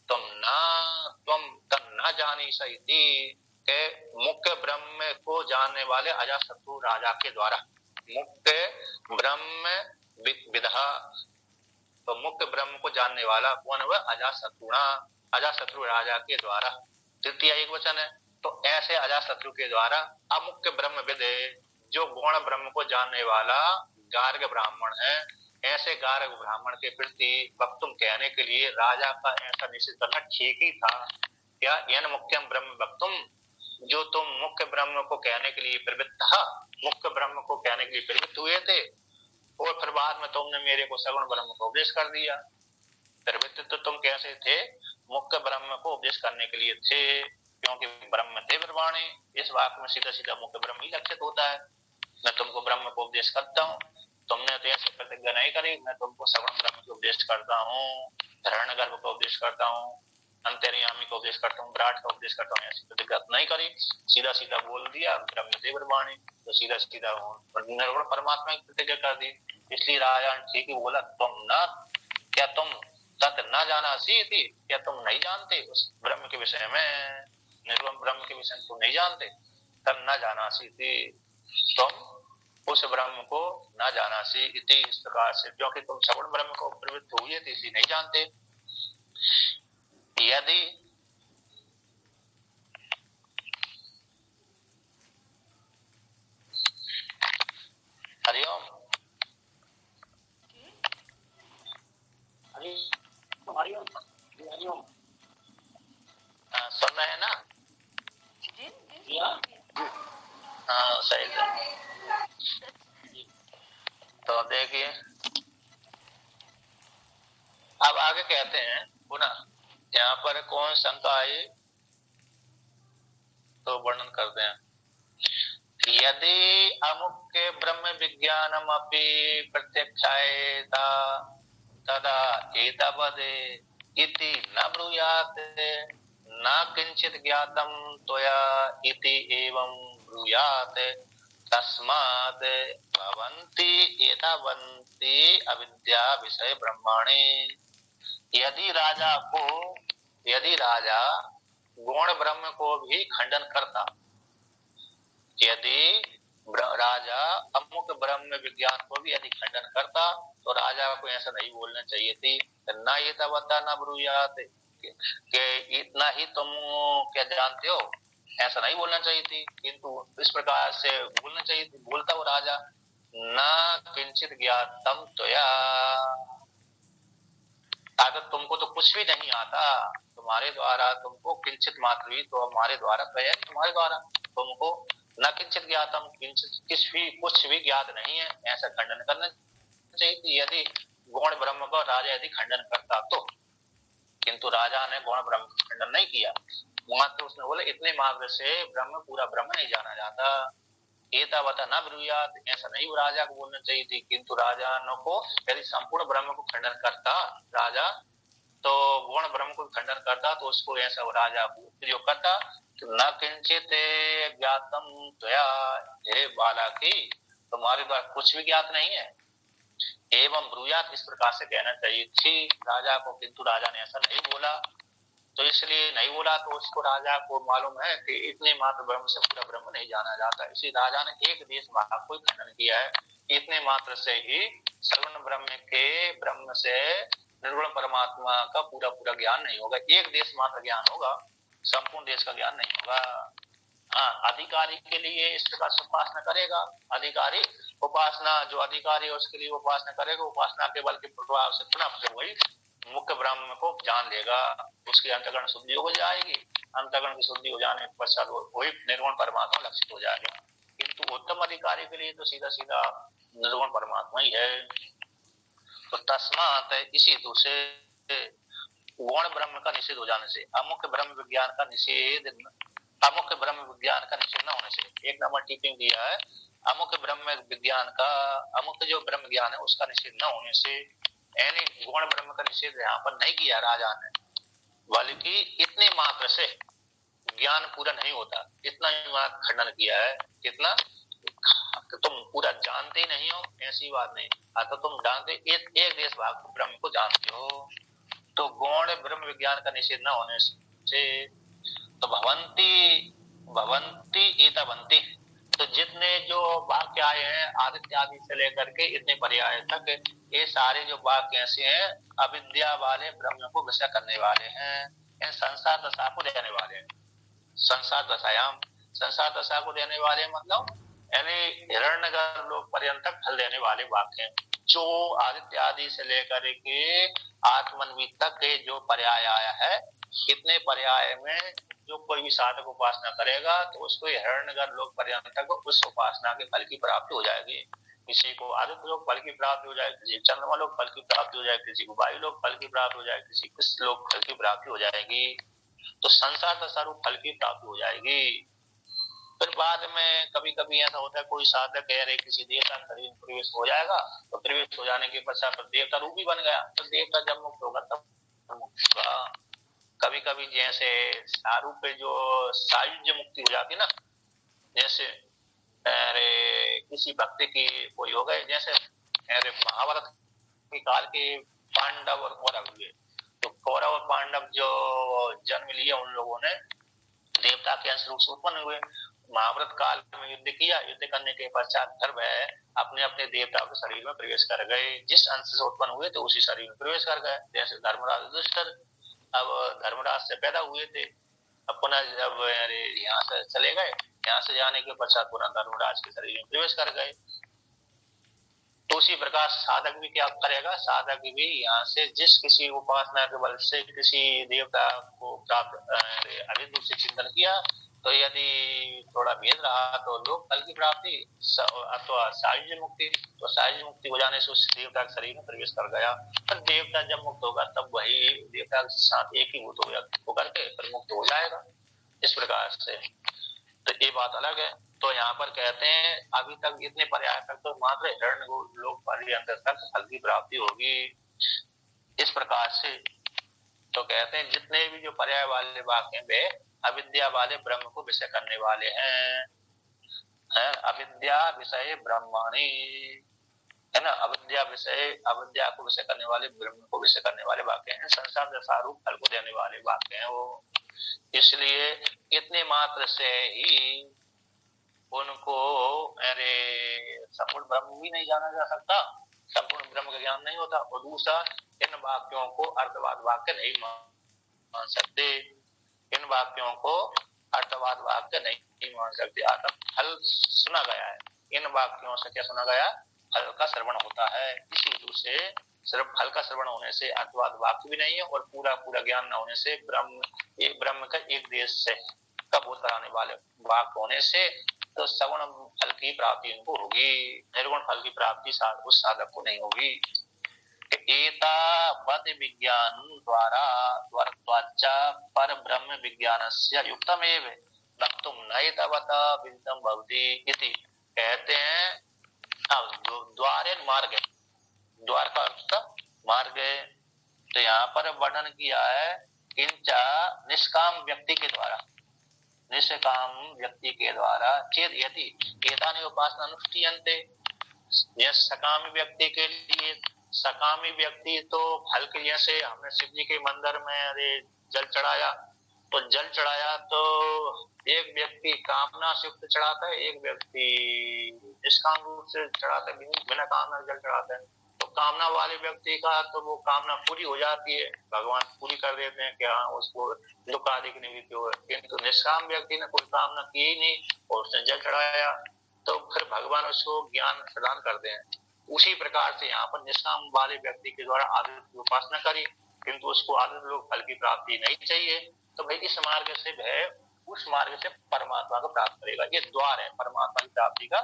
तुम तन्न जानीषीति। के मुख्य ब्रह्म को जानने वाले अजातशत्रु राजा के द्वारा, मुख्य ब्रह्म विदः, तो मुख्य ब्रह्म को जानने वाला कौन हुआ? अजातशत्रुणा, अजातशत्रु राजा के द्वारा। तृतीय एक वचन है, तो ऐसे अजातशत्रु के द्वारा अमुख्य ब्रह्म विद, जो गौण ब्रह्म को जानने वाला गार्ग ब्राह्मण है, ऐसे गार्ग ब्राह्मण के प्रति वक्तुम कहने के लिए राजा का ऐसा निश्चित करना ठीक ही था। क्या यन मुख्यम ब्रह्म वक्तुम, जो तुम मुख्य ब्रह्म को कहने के लिए प्रवृत्त, मुख्य ब्रह्म को कहने के लिए प्रवृत्त हुए थे, और फिर बाद में तुमने मेरे को सगुण ब्रह्म को उपदेश कर दिया। प्रवृत्त तो तुम कैसे थे? मुख्य ब्रह्म को उपदेश करने के लिए थे, क्योंकि ब्रह्म थे ब्रह्माणी। इस वाक्य में सीधा सीधा मुख्य ब्रह्म ही लक्षित होता है। मैं तुमको ब्रह्म को उपदेश करता हूँ, तुमने तो ऐसे प्रतिज्ञा नहीं करी, मैं तुमको सगुण ब्रह्म को उपदेश करता हूँ, हिरण्यगर्भ को उपदेश करता हूँ, अंतर्यामी को उपदेश करता हूँ, विराट का उपदेश करता हूँ, ऐसी प्रतिज्ञा नहीं करी। सीधा सीधा बोल दिया ब्रह्म थे ब्रह्माणी, तो सीधा सीधा निर्गुण परमात्मा की प्रतिज्ञा कर दी। इसलिए राजा ठीक ही बोला, तुम न, क्या तुम तत् न जानासी थी, क्या तुम नहीं जानते उस ब्रह्म के विषय में, निर्गुण ब्रह्म के विषय में तुम नहीं जानते। तब न जानासी थी, तुम उस ब्रह्म को न जानासी इति, इस प्रकार से, क्योंकि तुम सगुण ब्रह्म को प्रवृत्त हुए थे इसलिए नहीं जानते। यदि हरिओम हरिओम सुन रहे हैं ना? हाँ सही है। तो देखिए अब आगे कहते हैं पुनः, यहाँ पर कौन शंका आई तो वर्णन करते हैं। यदि अमुख्य ब्रह्म विज्ञानम अपि प्रत्यक्षायेता तदा एतावदे इति न ब्रूयात् न किंचित ज्ञातम त्वया इति एवं ब्रूयात् तस्मात् भवन्ति एतावन्ति अविद्या विषय ब्रह्माणि। यदि राजा गौण ब्रह्म को भी खंडन करता, यदि राजा अमुक ब्रह्म विज्ञान को भी यदि खंडन करता, तो राजा को ऐसा नहीं बोलना चाहिए थी, न ये तवता न ब्रूयात, कि इतना ही तुम क्या जानते हो, ऐसा नहीं बोलना चाहिए थी। किंतु इस प्रकार से बोलना चाहिए थी, बोलता वो राजा, न किंचित ज्ञातम त्वया, अगर तुमको तो कुछ भी नहीं आता, तुम्हारे द्वारा तुमको किंचित मात्र भी, तो हमारे द्वारा त्वया, तुम्हारे द्वारा तुमको न किंचित ज्ञातम, कुछ भी ज्ञात नहीं है, ऐसा खंडन करना चाहिए यदि गौण ब्रह्म को राजा यदि खंडन करता तो। किंतु राजा ने गौण ब्रह्म का खंडन नहीं किया, मात्र उसने बोला इतने मात्र से ब्रह्म पूरा ब्रह्म नहीं जाना जाता। एतावता न ब्रूयात, ऐसा नहीं राजा को बोलना चाहिए थी। किंतु राजा को यदि संपूर्ण ब्रह्म को खंडन करता राजा, तो गौण ब्रह्म को खंडन करता, तो उसको ऐसा राजा प्रयोग करता, न किंचित ज्ञातम त्वया, हे बालकी तुम्हारे द्वारा कुछ भी ज्ञात नहीं है, एवं ब्रूयात इस प्रकार से कहना चाहिए थी राजा को, किंतु राजा ने ऐसा नहीं बोला। तो इसलिए नहीं बोला, तो उसको राजा को मालूम है कि इतने मात्र ब्रह्म से पूरा ब्रह्म नहीं जाना जाता, इसलिए राजा ने एक देश भाग को खंडन किया है। इतने मात्र से ही सगुण ब्रह्म के ब्रह्म से निर्गुण परमात्मा का पूरा पूरा ज्ञान नहीं होगा, एक देश मात्र ज्ञान होगा, संपूर्ण देश का ज्ञान नहीं होगा। हाँ, अधिकारी के लिए इस प्रकार से उपासना करेगा, अधिकारी उपासना जो अधिकारी है उसके लिए उपासना करेगा, उपासना के बल के प्रभाव से पुनः वही मुख्य ब्रह्म को जान लेगा, उसकी अंतःकरण शुद्धि हो जाएगी, अंतःकरण की शुद्धि हो जाने के पश्चात वही निर्गुण परमात्मा लक्षित हो जाएगा। किंतु उत्तम अधिकारी के लिए तो सीधा सीधा निर्गुण परमात्मा ही है। तो तस्मात इसी हेतु से गौण ब्रह्म का निषेध हो जाने से, अमुख्य ब्रह्म विज्ञान का निषेध, अमुख्य ब्रह्म विज्ञान का निषेध न होने से, एक नंबर टिप्पणी दिया है, अमुख्य ब्रह्म विज्ञान का, अमुख्य जो ब्रह्म ज्ञान है उसका निषेध न होने से, यानी गौण ब्रह्म का निषेध यहाँ पर नहीं किया राजा ने, बल्कि इतने मात्र से ज्ञान पूरा नहीं होता, इतना ही खंडन किया है। कितना? तुम पूरा जानते ही नहीं हो, ऐसी बात नहीं, तो तुम जानते एक देश भाग ब्रह्म को जानते हो। तो गौण ब्रह्म विज्ञान का निषेध न होने से, तो भवंती भवंती एतवंती, तो जितने जो वाक्य आए हैं आदित्य आदि से लेकर के इतने पर्याय तक, ये सारे जो वाक्य ऐसे हैं अविद्या वाले ब्रह्म को विषय करने वाले हैं, संसार दशा को देने वाले हैं, संसार दशायाम, संसार दशा को देने वाले मतलब यानी हिरण्यगर्भ लोक पर्यंत फल देने वाले वाक्य हैं, जो आदित्य आदि से लेकर के आत्मन्वित तक के जो पर्याय आया है, कितने पर्याय में जो कोई भी साधक उपासना करेगा तो उसको हिरण्यगर्भ लोक पर्यंत तक उस उपासना के फल की प्राप्ति हो जाएगी। किसी को आदित्य लोक फल की प्राप्ति हो जाएगी, किसी चंद्रमा लोक फल की प्राप्ति हो जाएगी, किसी को वायु लोक फल की प्राप्ति हो जाएगी, किसी किस लोक फल की प्राप्ति हो जाएगी, तो संसार दशा रूप फल की प्राप्ति हो जाएगी। फिर बाद में कभी कभी ऐसा होता है, कोई साधक कह रहे किसी देवता शरीर में प्रवेश हो जाएगा, तो प्रवेश हो जाने के पश्चात देवता रूप ही बन गया, तो देवता जब मुक्त होगा तब मुक्त होगा। कभी कभी जैसे सारूप पे जो सायुज्य मुक्ति हो जाती ना, जैसे अरे किसी भक्ति की कोई हो गए, जैसे अरे महाभारत के काल के पांडव और कौरव हुए, तो कौरव और पांडव जो जन्म लिए उन लोगों ने देवता के अंश रूप से उत्पन्न हुए, महाभारत काल में युद्ध किया, युद्ध करने के पश्चात फिर वह अपने अपने देवता के शरीर में प्रवेश कर गए, जिस अंश से उत्पन्न हुए थे उसी शरीर में प्रवेश कर गए। जैसे धर्मराज युधिष्ठिर अब धर्मराज से पैदा हुए थे, अब पुनः जब यहाँ से चले गए, यहाँ से जाने के पश्चात पुनः धर्मराज के शरीर में प्रवेश कर गए। तो उसी प्रकार साधक भी क्या करेगा, साधक भी यहाँ से जिस किसी उपासना के बल से किसी देवता को प्राप्त अभिन्न रूप से चिंतन किया, तो यदि थोड़ा भेद रहा तो लोक फल की प्राप्ति अथवा सायुज्य मुक्ति, तो सायुज्य मुक्ति हो जाने से उस देवता के शरीर में प्रवेश कर गया। फिर देवता जब मुक्त होगा तब वही देवता के साथ एक ही भूत होकर के फिर मुक्त हो जाएगा, इस प्रकार से। तो ये बात अलग है। तो यहाँ पर कहते हैं अभी तक इतने पर्याय तक तो मात्र हिरण्य लोक पर्यंत तक फल की प्राप्ति होगी, इस प्रकार से। तो कहते हैं जितने भी जो पर्याय वाले वाक्य वे अविद्या वाले ब्रह्म को विषय करने वाले हैं, अविद्या विषय ब्रह्माणी, है ना, अविद्या को विषय करने वाले ब्रह्म को विषय करने वाले वाक्य हैं, संसार दशा रूप फल को देने वाले वाक्य हैं वो। इसलिए इतने मात्र से ही उनको अरे संपूर्ण ब्रह्म भी नहीं जाना जा सकता, संपूर्ण ब्रह्म का ज्ञान नहीं होता। और दूसरा, इन वाक्यों को अर्थवाद वाक्य नहीं मान सकते, इन वाक्यों को अर्थवाद वाक्य नहीं मान सकते। आत्म फल सुना गया है, इन वाक्यों से क्या सुना गया, फल का श्रवण होता है। इसी हेतु से सिर्फ फल का श्रवण होने से अर्थवाद वाक्य भी नहीं है, और पूरा पूरा ज्ञान न होने से ब्रह्म का एक देश से का बोध कराने वाले वाक्य होने से तो सगुण फल की प्राप्ति इनको होगी, निर्गुण फल की प्राप्ति उस साधक को नहीं होगी। एतावद विज्ञान द्वारा पर ब्रह्म विज्ञानस्य युक्तमेव वक्तुम नैतावता विदितम भवति इति। कहते हैं द्वारे मार्ग, द्वार का अर्थ मार्ग, तो यहाँ पर वर्णन किया है किंचा निष्काम व्यक्ति के द्वारा, निष्काम व्यक्ति के द्वारा चेत यदि एतानि उपासना अनुष्ठीयन्ते, यह सकामी व्यक्ति के लिए, सकामी व्यक्ति तो फल के, जैसे हमने शिव जी के मंदिर में अरे जल चढ़ाया, तो जल चढ़ाया तो एक व्यक्ति कामना से युक्त चढ़ाता है, एक व्यक्ति निष्काम रूप से चढ़ाता है, बिना कामना जल चढ़ाता है। तो कामना वाले व्यक्ति का तो वो कामना पूरी हो जाती है, भगवान पूरी कर देते हैं कि हाँ उसको दुख आदि की निवृत्ति हो। किंतु निष्काम व्यक्ति ने कोई कामना की ही नहीं और उसने जल चढ़ाया, तो फिर भगवान उसको ज्ञान प्रदान करते हैं। उसी प्रकार से यहाँ पर निष्काम वाले व्यक्ति के द्वारा आदित्य की उपासना करी, किंतु उसको आदित्य लोग फल की प्राप्ति नहीं चाहिए, तो भाई इस मार्ग से वह उस मार्ग से परमात्मा को प्राप्त करेगा। ये द्वार है परमात्मा की प्राप्ति का।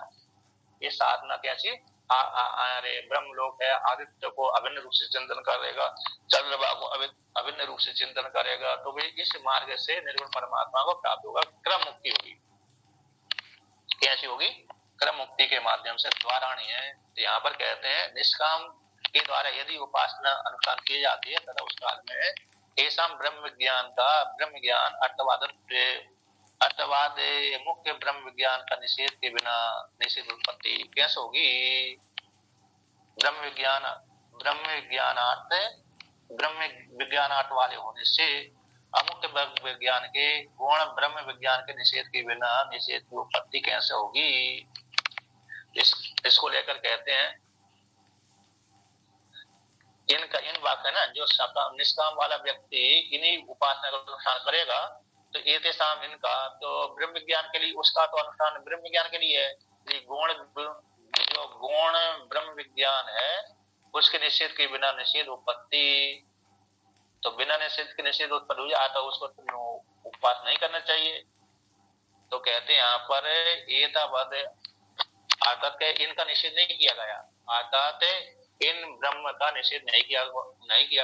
ये साधना कैसी, अरे ब्रह्म लोक है, आदित्य को अभिन्न रूप से चिंतन करेगा, चंद्रमा को अभिन्न रूप से चिंतन करेगा, तो वे इस मार्ग से निर्गुण परमात्मा को प्राप्त होगा। क्रम मुक्ति होगी। कैसी होगी? क्रम मुक्ति के माध्यम से। द्वाराणी है, तो यहाँ पर कहते हैं निष्काम के द्वारा यदि उपासना अनुष्ठान की जाती है तथा उस काल में ऐसा ब्रह्म विज्ञान का, ब्रह्म ज्ञान अर्थवाद मुख्य ब्रह्म विज्ञान का निषेध के बिना निषेध उत्पत्ति कैसे होगी? ब्रह्म विज्ञानार्थ वाले होने से अमुख्य ब्रह्म विज्ञान के गुण ब्रह्म विज्ञान के निषेध के बिना निषेध की उत्पत्ति कैसे होगी? इसको लेकर कहते हैं इन वाक्य ना, जो निष्काम वाला व्यक्ति इन्हीं उपासना का अनुष्ठान करेगा, तो एतेषाम इनका तो ब्रह्म विज्ञान के लिए, उसका तो अनुष्ठान ब्रह्म विज्ञान के लिए है। जो गुण ब्रह्म विज्ञान है उसके निषेध के बिना निषेध उत्पत्ति, तो बिना निषेध के निषेध उत्पन्न हो जाए तो उसको उपवास नहीं करना चाहिए। तो कहते हैं यहाँ पर एतावद अर्थात इनका निषेध नहीं किया गया, अर्थात इन ब्रह्म का निषेध नहीं किया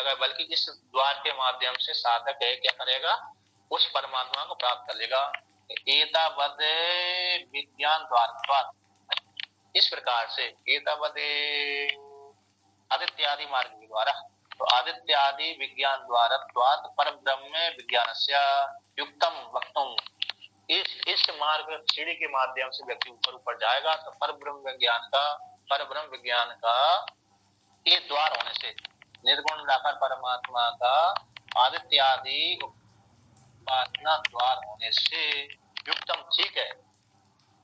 गया, बल्कि इस द्वार के माध्यम से साधक है क्या करेगा? उस परमात्मा को प्राप्त कर लेगा। एतावद विज्ञान द्वार, इस प्रकार से एतावद आदित्य आदि मार्ग के द्वारा, तो आदित्य आदि विज्ञान द्वारा पर ब्रह्म विज्ञान से युक्तम वक्तुम, इस मार्ग सीढ़ी के माध्यम से व्यक्ति ऊपर जाएगा, तो पर ब्रह्म विज्ञान का ये द्वार होने से, निर्गुण निराकार परमात्मा का आदित्य आदि उपासना द्वार होने से युक्तम, ठीक है।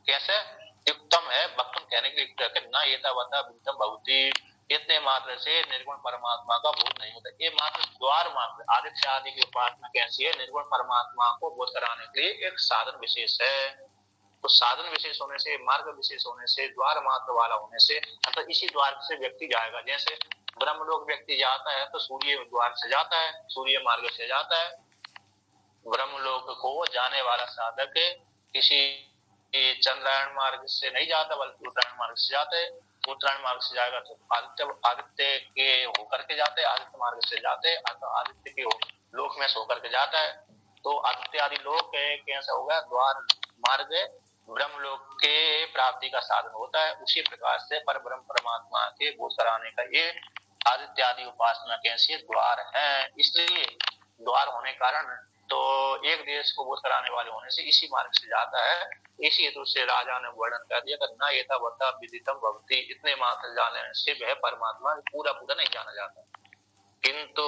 कैसे युक्तम है? वक्तुम कहने के लिए ना एतावता विक्तम भवति, इतने मात्र से निर्गुण परमात्मा का बोध नहीं होता। ये मात्र द्वार मात्र आदित्य आदि की उपासना कैसी है? निर्गुण परमात्मा को बोध कराने के लिए एक साधन विशेष है। तो साधन विशेष होने से, मार्ग विशेष होने से, द्वार मात्र वाला होने से, अर्थात इसी द्वार से व्यक्ति जाएगा। जैसे ब्रह्मलोक व्यक्ति जाता है तो सूर्य द्वार से जाता है, सूर्य मार्ग से जाता है। ब्रह्मलोक को जाने वाला साधक किसी चंद्रायण मार्ग से नहीं जाता, बल्कि उत्तरायण मार्ग से जाते हैं। उत्तरायण मार्ग से जाएगा तो आदित्य के होकर के जाते हैं, आदित्य मार्ग से जाते हैं, आदित्य के लोक में से होकर के जाता है। तो आदित्य आदि लोक कैसा होगा? द्वार मार्ग ब्रह्मलोक के प्राप्ति का साधन होता है। उसी प्रकार से पर ब्रह्म परमात्मा के बोध कराने का ये आदित्य आदि उपासना कैसी द्वार है। इसलिए द्वार होने कारण तो एक देश को बोध कराने वाले होने से इसी मार्ग से जाता है। इसी हेतु से राजा ने वर्णन कर दिया कि न एतावता विदितम भवति, इतने मात्र जाने से वह परमात्मा पूरा नहीं जाना जाता। किंतु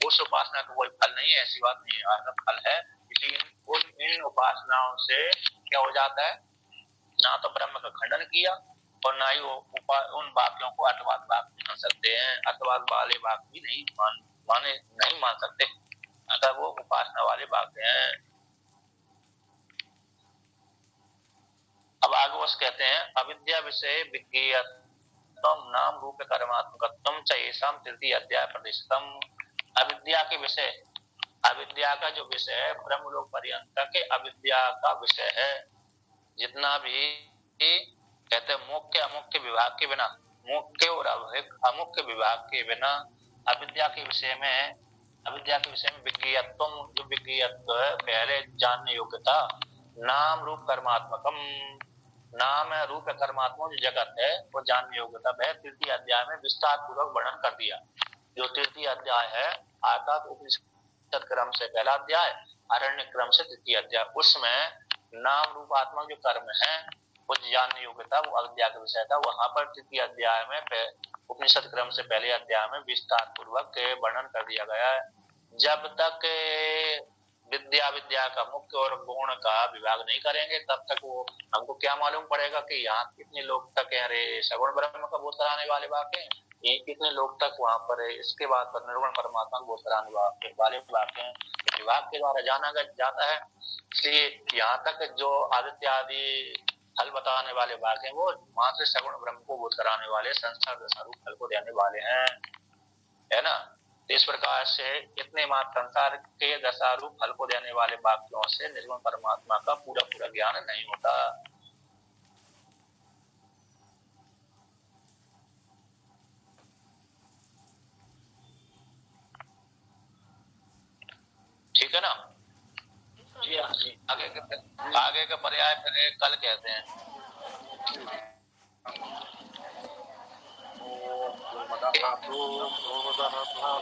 उस उपासना का कोई फल नहीं है, ऐसी बात नहीं है, फल है। इसलिए इन उपासनाओं से क्या हो जाता है? ना तो ब्रह्म का खंडन किया और ना ही उन वाक्यों को अर्थवाद वाक्य मान सकते हैं। अर्थवाद वाले वाक्य भी नहीं मान सकते, अगर वो उपासना वाले वाक्य हैं। अब आगे वो कहते हैं अविद्या विषय विज्ञेयत्वम नाम रूप कर्मात्मकत्वम च येषां तृतीय अध्याय प्रतिष्ठितम। अविद्या के विषय, अविद्या का जो विषय है ब्रह्मलोक पर्यंत के अविद्या का विषय है। जितना भी कहते हैं मुख्य अमुख्य विभाग के बिना, मुख्य और अमुख्य विभाग के बिना अविद्या के विषय में विज्ञेयत्व, जो विज्ञेयत्व है पहले जानने योग्यता, नाम रूप कर्मात्मकम, नाम रूप कर्मात्मक जो जगत है वो जानने योग्यता वह तृतीय अध्याय में विस्तार पूर्वक वर्णन कर दिया। जो तृतीय अध्याय है अर्थात उपनिषद क्रम से पहला अध्याय, आरण्य क्रम से तृतीय अध्याय, उसमें नाम रूपात्मक जो कर्म है कुछ जानने योग्यता वो अध्याय का विषय था। वहां पर तृतीय अध्याय में उपनिषद क्रम से पहले अध्याय में विस्तार पूर्वक वर्णन कर दिया गया है। जब तक विद्या का मुख्य और गुण का विभाग नहीं करेंगे तब तक वो हमको क्या मालूम पड़ेगा कि यहाँ कितने लोग तक है अरे सगुण ब्रह्म का बोध कराने वाले वाक्य हैं, ये कितने लोग तक वहां पर इसके बाद पर निर्गुण परमात्मा को बोध कराने वाले वाक्य हैं, विभाग के द्वारा जाना जाता है। इसलिए यहाँ तक जो आदित्य आदि फल बताने वाले वाक्य हैं वो मात्र सगुण ब्रह्म को बोध कराने वाले संसार दशा रूप फल को देने वाले हैं, है ना। इस प्रकार से इतने मात्र संसार के दशारूप फल को देने वाले वाक्यों से निर्गुण परमात्मा का पूरा पूरा ज्ञान नहीं होता। ठीक है ना जी। हाँ जी, आगे का पर्याय फिर कल कहते हैं।